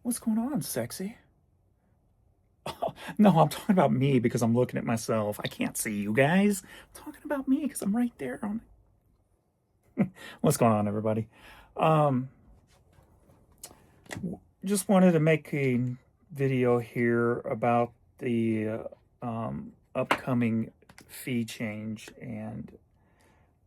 What's going on, sexy? Oh, no, I'm talking about me because I'm looking at myself. I can't see you guys. I'm talking about me because I'm right there. What's going on, everybody? Um, just wanted to make a video here about the upcoming fee change and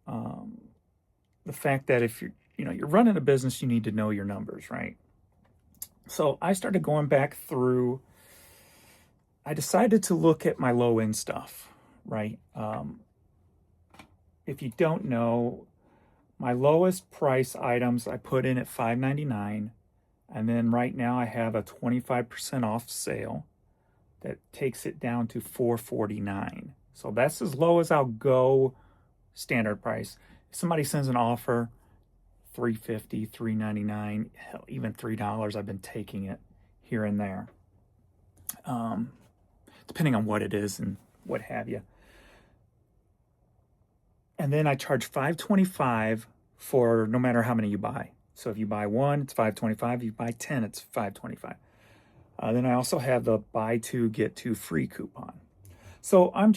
um, the fact that if you're running a business, you need to know your numbers, right? So I started going back through. I decided to look at my low end stuff, right? If you don't know, my lowest price items I put in at $5.99, and then right now I have a 25% off sale that takes it down to $4.49. So that's as low as I'll go standard price. If somebody sends an offer, $3.50, $3.99, hell, even $3, I've been taking it here and there. Depending on what it is and what have you. And then I charge $5.25 for no matter how many you buy. So if you buy one, it's $5.25. If you buy 10, it's $5.25. Then I also have the buy two, get two free coupon. So I'm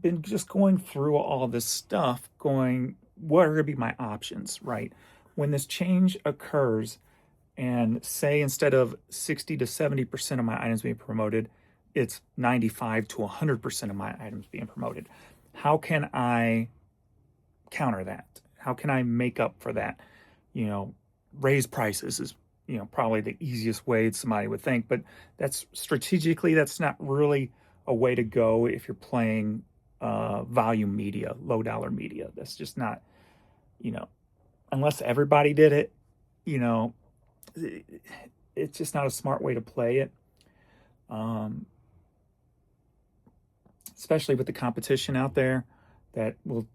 been going through all this stuff, going, what are going to be my options, right? When this change occurs, and say instead of 60 to 70% of my items being promoted, it's 95 to 100% of my items being promoted. How can I counter that? How can I make up for that? Raise prices is, probably the easiest way somebody would think, but that's strategically, that's not really a way to go if you're playing volume media, low dollar media. That's just not, unless everybody did it, it's just not a smart way to play it. Especially with the competition out there that will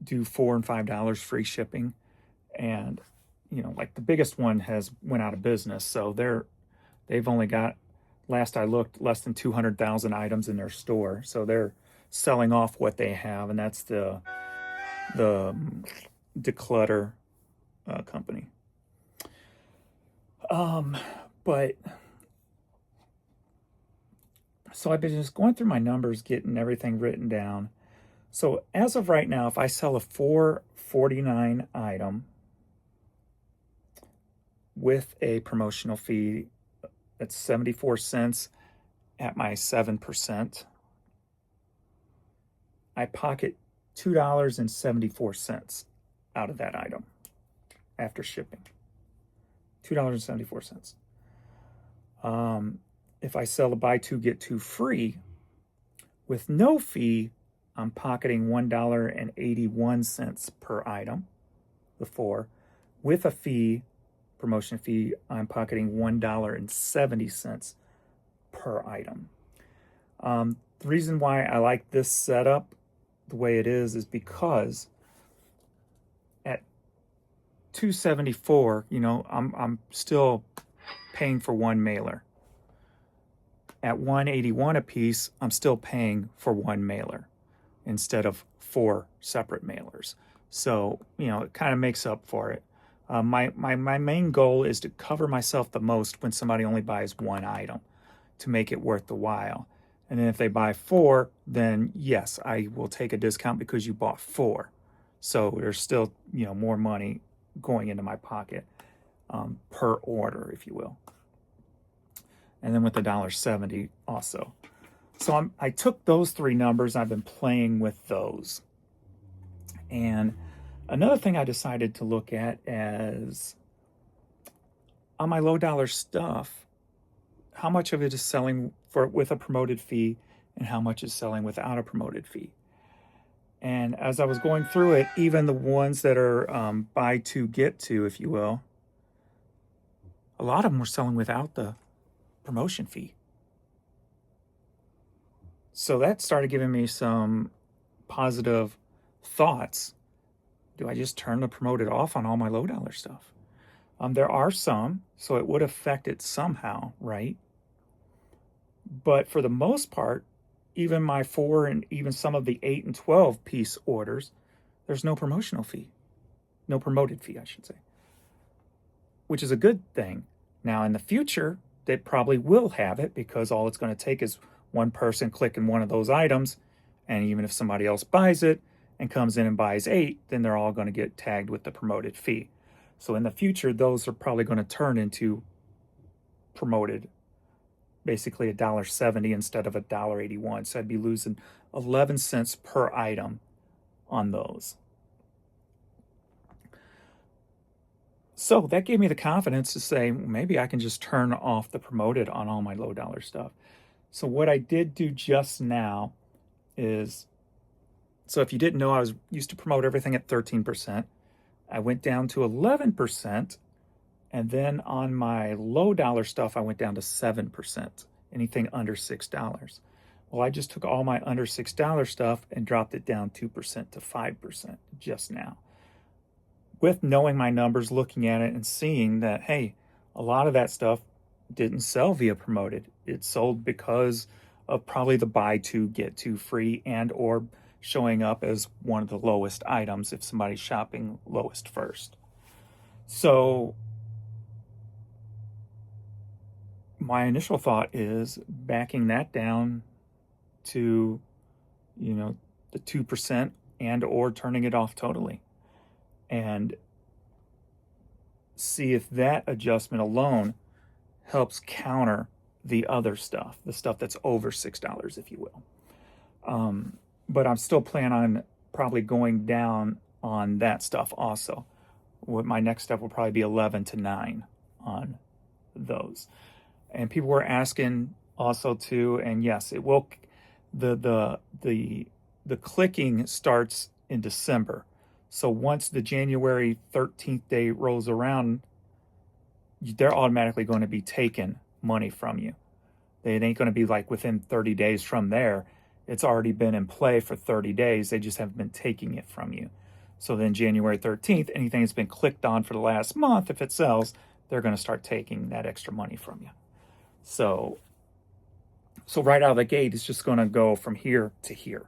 do $4 and $5 free shipping. And, like the biggest one has went out of business. So they've only got, last I looked, less than 200,000 items in their store. So they're selling off what they have. And that's the Declutter company. But so I've been just going through my numbers, getting everything written down. So as of right now, if I sell a $4.49 item with a promotional fee that's 74 cents at my 7%, I pocket $2.74 out of that item after shipping. $2.74. If I sell a buy two, get two free with no fee, I'm pocketing $1.81 per item, the four. With a fee, promotion fee, I'm pocketing $1.70 per item. The reason why I like this setup the way it is because at $2.74, I'm still paying for one mailer. At $1.81 a piece, I'm still paying for one mailer instead of 4 separate mailers. So, it kind of makes up for it. My main goal is to cover myself the most when somebody only buys one item to make it worth the while. And then if they buy 4, then yes, I will take a discount because you bought 4. So there's still, more money going into my pocket per order, if you will. And then with the $1.70 also. So I took those 3 numbers. I've been playing with those. And another thing I decided to look at is on my low dollar stuff, how much of it is selling with a promoted fee and how much is selling without a promoted fee. And as I was going through it, even the ones that are buy two, get two, if you will, a lot of them were selling without the promotion fee. So that started giving me some positive thoughts. Do I just turn the promoted off on all my low dollar stuff? There are some, so it would affect it somehow, right? But for the most part, even my 4 and even some of the 8 and 12 piece orders, there's no promotional fee. No promoted fee, I should say. Which is a good thing. Now in the future, they probably will have it because all it's going to take is one person clicking one of those items, and even if somebody else buys it and comes in and buys 8, then they're all going to get tagged with the promoted fee. So in the future, those are probably going to turn into promoted, basically $1.70 instead of $1.81. So I'd be losing 11 cents per item on those. So that gave me the confidence to say, maybe I can just turn off the promoted on all my low dollar stuff. So what I did do just now is, so if you didn't know, I used to promote everything at 13%. I went down to 11%. And then on my low dollar stuff, I went down to 7%, anything under $6. Well, I just took all my under $6 stuff and dropped it down 2% to 5% just now. With knowing my numbers, looking at it and seeing that, hey, a lot of that stuff didn't sell via promoted. It sold because of probably the buy two, get two free, and or showing up as one of the lowest items if somebody's shopping lowest first. So my initial thought is backing that down to, the 2% and or turning it off totally, and see if that adjustment alone helps counter the other stuff, the stuff that's over $6, if you will. But I'm still planning on probably going down on that stuff also. What my next step will probably be 11 to 9 on those. And people were asking also too, and yes, it will. The clicking starts in December. So once the January 13th day rolls around, they're automatically going to be taking money from you. It ain't going to be like within 30 days from there. It's already been in play for 30 days. They just haven't been taking it from you. So then January 13th, anything that's been clicked on for the last month, if it sells, they're going to start taking that extra money from you. So right out of the gate, it's just going to go from here to here.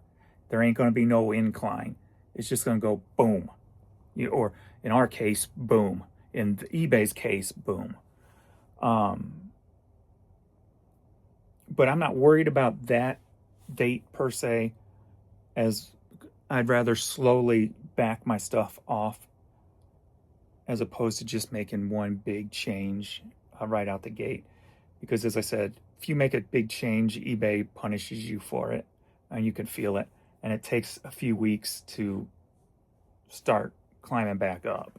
There ain't going to be no incline. It's just going to go boom. Or in our case, boom. In the eBay's case, boom. But I'm not worried about that date per se, as I'd rather slowly back my stuff off as opposed to just making one big change right out the gate. Because as I said, if you make a big change, eBay punishes you for it, and you can feel it. And it takes a few weeks to start climbing back up.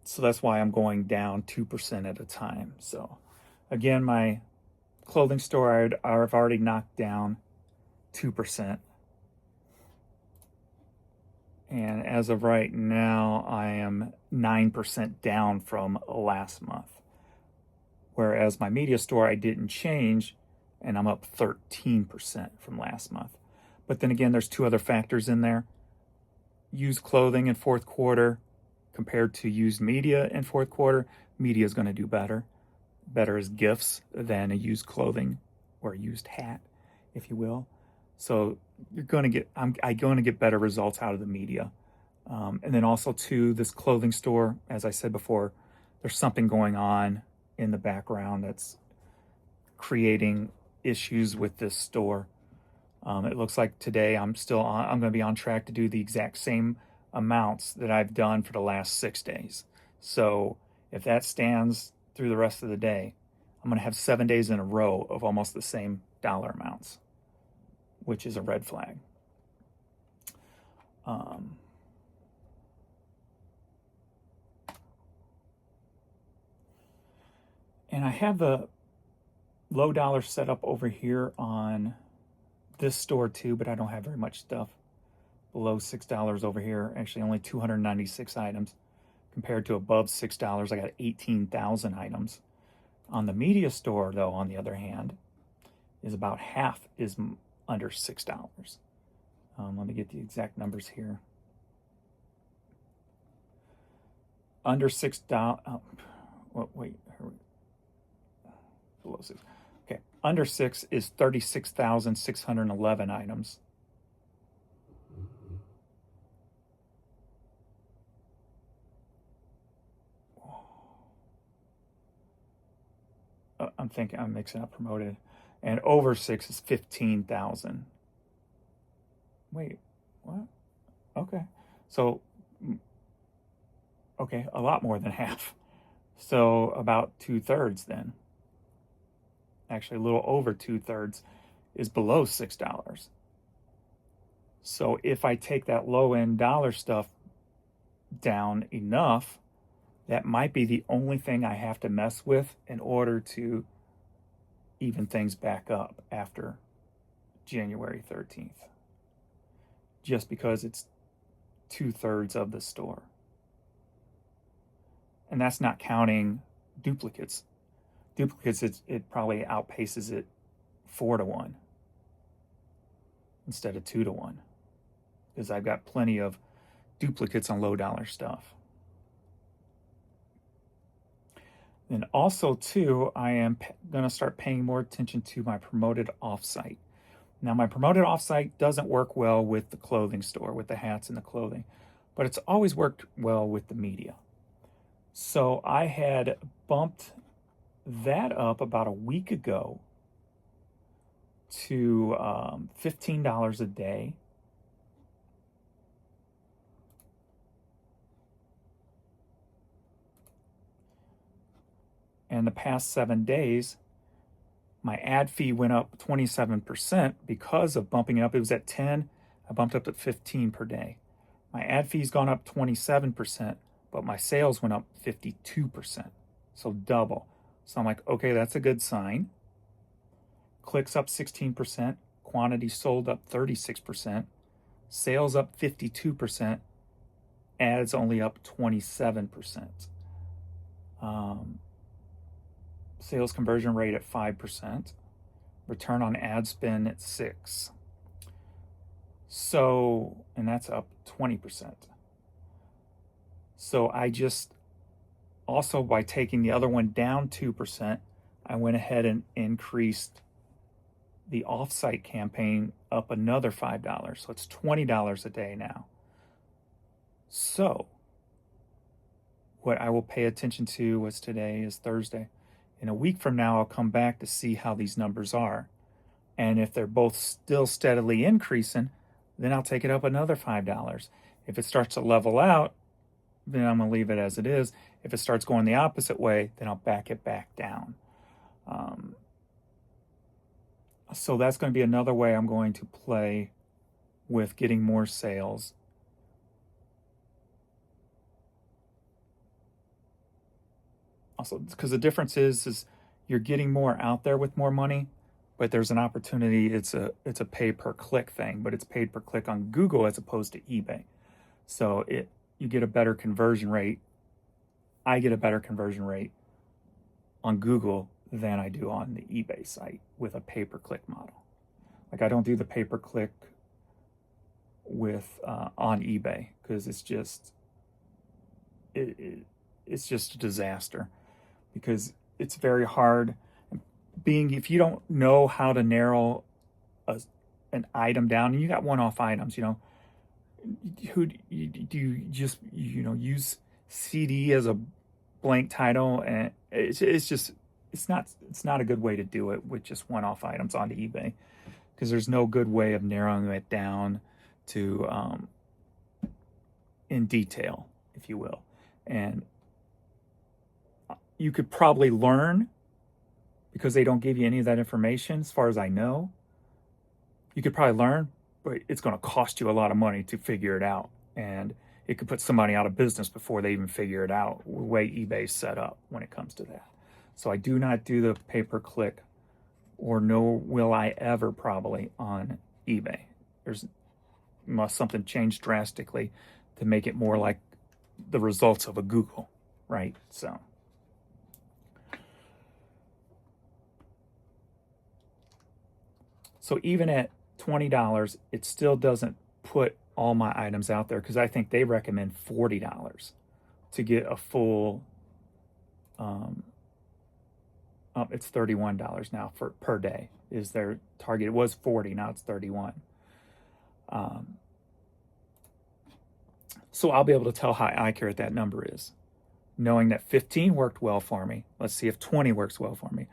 So that's why I'm going down 2% at a time. So again, my clothing store, I've already knocked down 2%. And as of right now, I am 9% down from last month. Whereas my media store, I didn't change, and I'm up 13% from last month. But then again, there's two other factors in there. Used clothing in fourth quarter compared to used media in fourth quarter, media is going to do better. Better as gifts than a used clothing or a used hat, if you will. So I'm going to get better results out of the media. And then also too, this clothing store, as I said before, there's something going on in the background that's creating issues with this store. It looks like today I'm going to be on track to do the exact same amounts that I've done for the last 6 days. So if that stands through the rest of the day, I'm going to have 7 days in a row of almost the same dollar amounts, which is a red flag. And I have the low dollar set up over here on this store too, but I don't have very much stuff below $6 over here. Actually, only 296 items compared to above $6. I got 18,000 items. On the media store, though, on the other hand, is about half is under $6. Let me get the exact numbers here. Under $6. Wait. Below 6. Okay, under 6 is 36,611 items. I'm thinking I'm mixing up promoted. And over 6 is 15,000. Wait, what? Okay. So, okay, a lot more than half. So about 2/3 then. Actually, a little over 2/3 is below $6. So if I take that low end dollar stuff down enough, that might be the only thing I have to mess with in order to even things back up after January 13th. Just because it's 2/3 of the store. And that's not counting duplicates. Duplicates, it probably outpaces it 4-1 instead of 2-1, because I've got plenty of duplicates on low dollar stuff. And also, too, I am going to start paying more attention to my promoted offsite. Now, my promoted offsite doesn't work well with the clothing store, with the hats and the clothing, but it's always worked well with the media. So I had bumped that up about a week ago to $15 a day. And the past 7 days, my ad fee went up 27% because of bumping it up. It was at 10, I bumped up to 15 per day. My ad fee's gone up 27%, but my sales went up 52%. So double. So I'm like, okay, that's a good sign. Clicks up 16%, quantity sold up 36%, sales up 52%, ads only up 27%. Sales conversion rate at 5%, return on ad spend at 6%. So, and that's up 20%. So I just, also by taking the other one down 2%, I went ahead and increased the offsite campaign up another $5. So it's $20 a day now. So what I will pay attention to was today is Thursday. In a week from now, I'll come back to see how these numbers are. And if they're both still steadily increasing, then I'll take it up another $5. If it starts to level out, then I'm going to leave it as it is. If it starts going the opposite way, then I'll back it back down. So that's going to be another way I'm going to play with getting more sales. Also, because the difference is you're getting more out there with more money, but there's an opportunity. It's a pay per click thing, but it's paid per click on Google as opposed to eBay. So you get a better conversion rate. I get a better conversion rate on Google than I do on the eBay site with a pay per click model. Like I don't do the pay per click with on eBay because it's just a disaster, because it's very hard. If you don't know how to narrow an item down, and you got one-off items, who do you just use CD as a blank title, and it's not a good way to do it with just one-off items onto eBay, because there's no good way of narrowing it down to in detail, if you will. And you could probably learn, because they don't give you any of that information as far as I know. You could probably learn, but it's going to cost you a lot of money to figure it out. And it could put somebody out of business before they even figure it out, the way eBay's set up when it comes to that. So I do not do the pay-per-click, or nor will I ever probably on eBay. Must something change drastically to make it more like the results of a Google, right? So even at $20, it still doesn't put all my items out there, because I think they recommend $40 to get a full. It's $31 now per day is their target. It was 40, now it's 31. So I'll be able to tell how accurate that number is, knowing that 15 worked well for me. Let's see if 20 works well for me.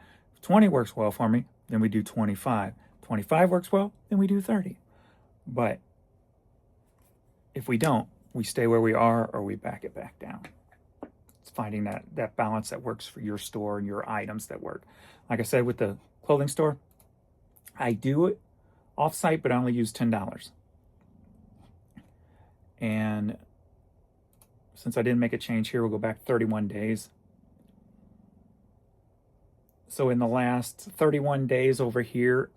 20 works well for me, then we do 25. 25 works well, then we do 30. But if we don't, we stay where we are or we back it back down. It's finding that balance that works for your store and your items that work. Like I said, with the clothing store, I do it off-site, but I only use $10. And since I didn't make a change here, we'll go back 31 days. So in the last 31 days over here,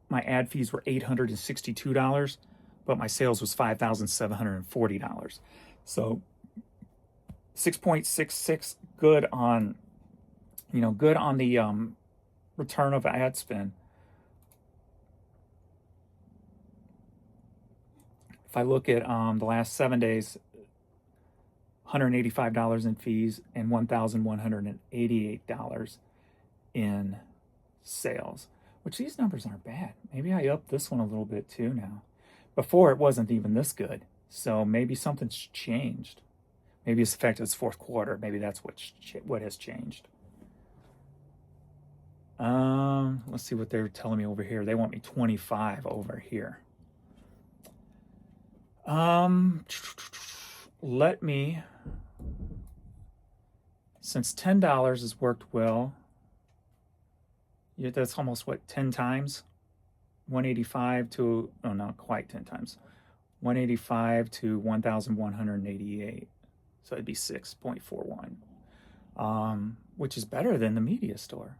my ad fees were $862, but my sales was $5,740. So 6.66 good on, good on the return of ad spend. If I look at the last 7 days, $185 in fees and $1,188 in sales, which these numbers aren't bad. Maybe I upped this one a little bit too now. Before it wasn't even this good. So maybe something's changed. Maybe it's the fact that it's fourth quarter. Maybe that's what has changed. Let's see what they're telling me over here. They want me 25 over here. Let me, since $10 has worked well, that's almost what, 10 times? 185 to, oh, not quite 10 times. 185 to 1,188. So it'd be 6.41, which is better than the media store.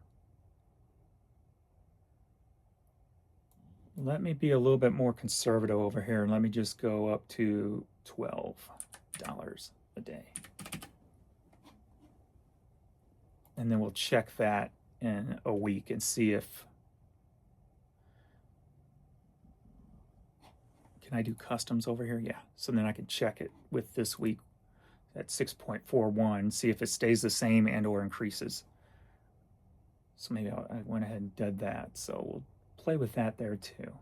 Let me be a little bit more conservative over here, and let me just go up to $12 a day. And then we'll check that in a week and see if, can I do customs over here? Yeah, so then I can check it with this week at 6.41, see if it stays the same and or increases. So maybe I went ahead and did that. So we'll play with that there too.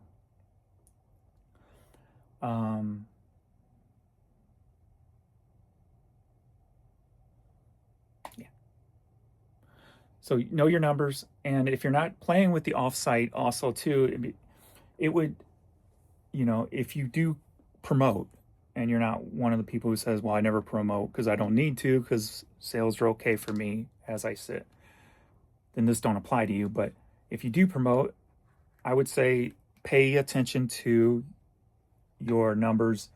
Yeah. So know your numbers, and if you're not playing with the offsite also too, it would, if you do promote and you're not one of the people who says, well, I never promote because I don't need to because sales are okay for me as I sit, then this don't apply to you. But if you do promote, I would say pay attention to your numbers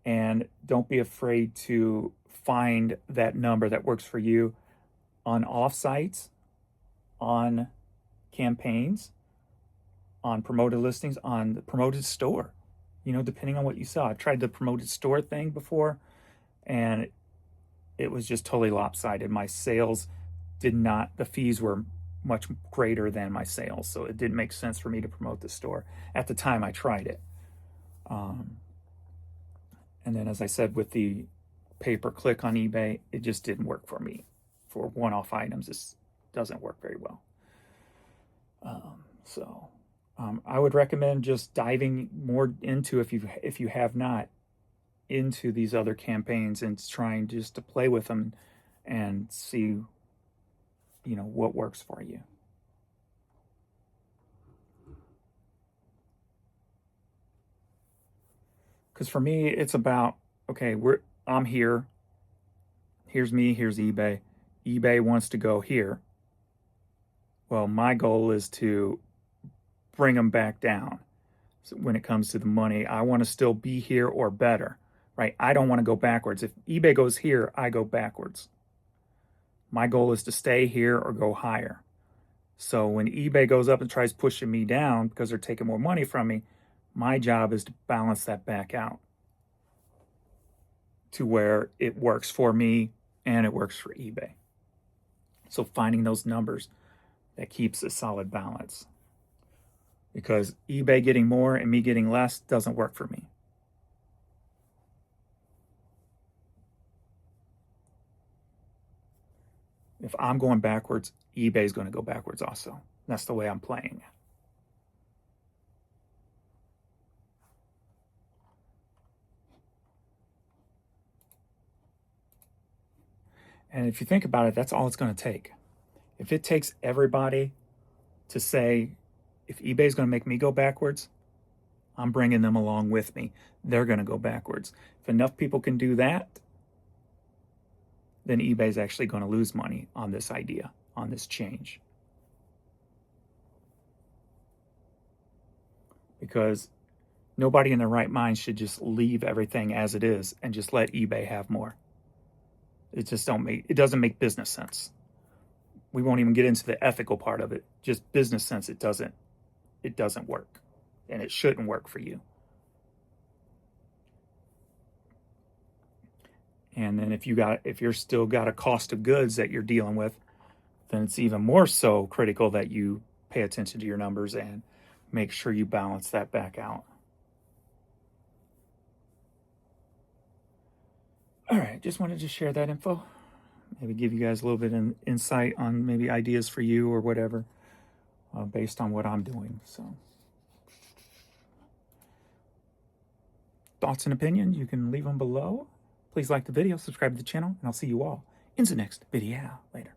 and don't be afraid to find that number that works for you on offsites, on campaigns, on promoted listings, on the promoted store, depending on what you saw. I've tried the promoted store thing before, and it was just totally lopsided. My sales the fees were much greater than my sales, so it didn't make sense for me to promote the store at the time I tried it. And then, as I said, with the pay-per-click on eBay, it just didn't work for me. For one-off items, this doesn't work very well. I would recommend just diving more into, if you have not, into these other campaigns and trying just to play with them and see, what works for you. Because for me, it's about, okay, I'm here. Here's me, here's eBay. eBay wants to go here. Well, my goal is to bring them back down. So when it comes to the money, I want to still be here or better, right? I don't want to go backwards. If eBay goes here, I go backwards. My goal is to stay here or go higher. So when eBay goes up and tries pushing me down because they're taking more money from me, my job is to balance that back out to where it works for me and it works for eBay. So finding those numbers that keeps a solid balance, because eBay getting more and me getting less doesn't work for me. If I'm going backwards, eBay's going to go backwards also. That's the way I'm playing. And if you think about it, that's all it's going to take. If it takes everybody to say, if eBay is going to make me go backwards, I'm bringing them along with me. They're going to go backwards. If enough people can do that, then eBay is actually going to lose money on this idea, on this change. Because nobody in their right mind should just leave everything as it is and just let eBay have more. It doesn't make business sense. We won't even get into the ethical part of it. Just business sense, it doesn't work. And it shouldn't work for you. And then if you're still got a cost of goods that you're dealing with, then it's even more so critical that you pay attention to your numbers and make sure you balance that back out. All right, just wanted to share that info. Maybe give you guys a little bit of insight on maybe ideas for you or whatever, based on what I'm doing. So, thoughts and opinions, you can leave them below. Please like the video, subscribe to the channel, and I'll see you all in the next video later.